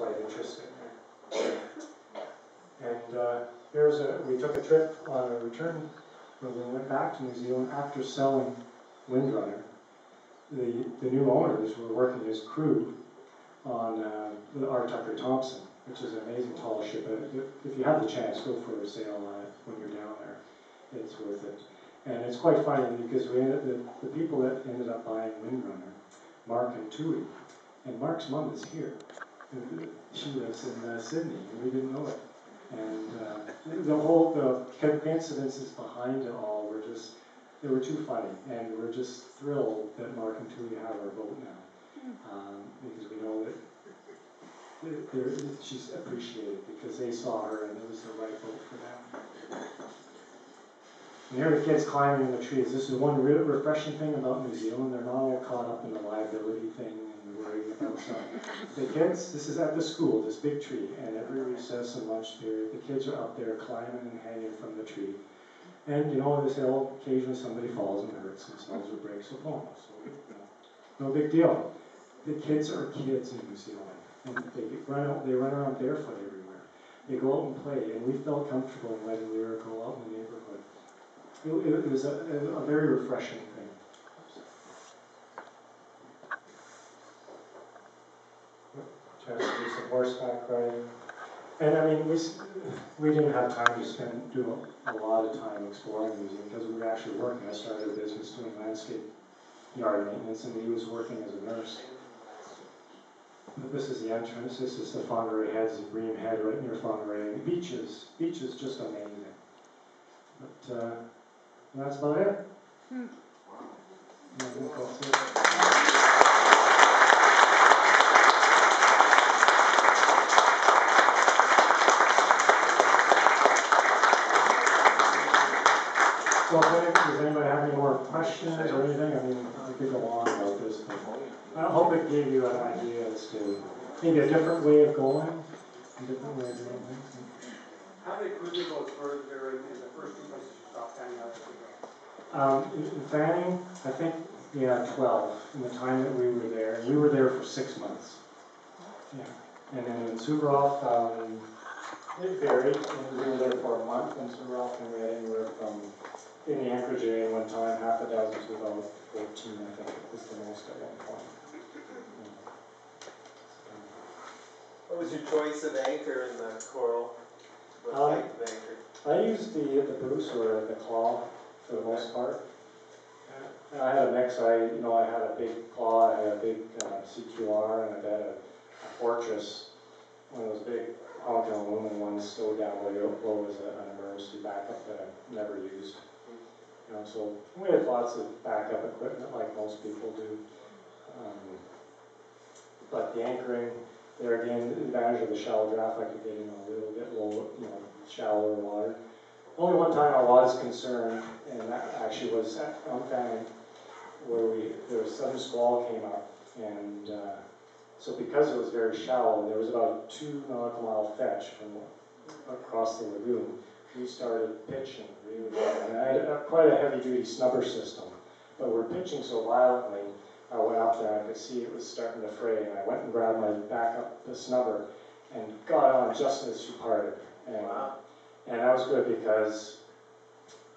quite interesting. And we took a trip on a return when we went back to New Zealand after selling Windrunner. The new owners were working as crew on the R. Tucker Thompson, which is an amazing tall ship. If you have the chance, go for a sail on it when you're down there. It's worth it. And it's quite funny because the people that ended up buying Windrunner, Mark and Tui, and Mark's mom is here. She lives in Sydney, and we didn't know it. And the coincidences behind it all were they were too funny, and we're just thrilled that Mark and Tui have our boat now, because we know that she's appreciated because they saw her and it was the right boat for them. And here the kids climbing in the trees. This is one real refreshing thing about New Zealand. They're not all caught up in the liability thing and worrying about stuff. The kids, this is at the school, this big tree, and every recess and lunch period, the kids are up there climbing and hanging from the tree. And they say, oh, occasionally somebody falls and hurts themselves or breaks a bone. So, no big deal. The kids are kids in New Zealand, and they run around barefoot everywhere. They go out and play, and we felt comfortable letting Lyra go out in the neighborhood. It was a very refreshing thing. Chance to do some horseback riding. And I mean, we didn't have time to do a lot of time exploring New Zealand because we were actually working. I started a business doing landscape yard maintenance, and he was working as a nurse. But this is the entrance. This is the Faunaray Heads, the Bream Head right near Faunaray. The beach is just amazing. But that's about it. I think that's it. So does anybody have any more questions or anything? I mean, we could go on about this, but I hope it gave you an idea as to maybe a different way of going, a different way of doing things. How many cruising boats were there in the first two places you stopped fanning out? In Fanning, I think, 12 in the time that we were there. And we were there for 6 months. Yeah. And then in Suvaroff, it varied. And we were there for a month in Suvaroff, and we had anywhere from, in the anchorage area one time, half a dozen to about 14, I think, was the most at one point. What was your choice of anchor in the Coral? What type of anchor? I used the Bruce or the Claw for the most part. And I had a mix. I had a big Claw, I had a big CQR, and I had a Fortress, one of those big honking aluminum ones stowed down way low as an emergency backup that I never used. So we had lots of backup equipment like most people do. But the anchoring, there again, the advantage of the shallow draft, I could get in a little bit low, shallower water. Only one time I was concerned, and that actually was on Fanning, where there was sudden squall came up, and so because it was very shallow, and there was about a 2 nautical mile fetch from across the lagoon, we started pitching really well. And I had quite a heavy-duty snubber system, but we're pitching so violently, I went up there, I could see it was starting to fray, and I went and grabbed my backup, the snubber, and got on just as she parted. And that was good because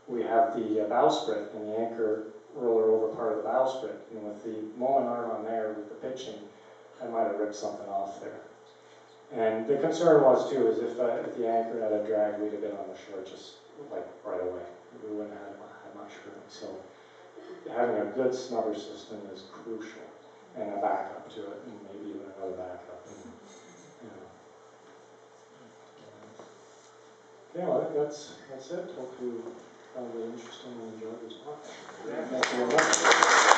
we have the bowsprit and the anchor roller over part of the bowsprit, and with the moment arm on there with the pitching, I might have ripped something off there. And the concern was too, is if the anchor had a drag, we'd have been on the shore just like right away. We wouldn't have had much room. So having a good snubber system is crucial, and a backup to it, and maybe even another backup. And, okay, well, I think that's it. Hope you found it interesting and enjoyed this talk. Thank you very much.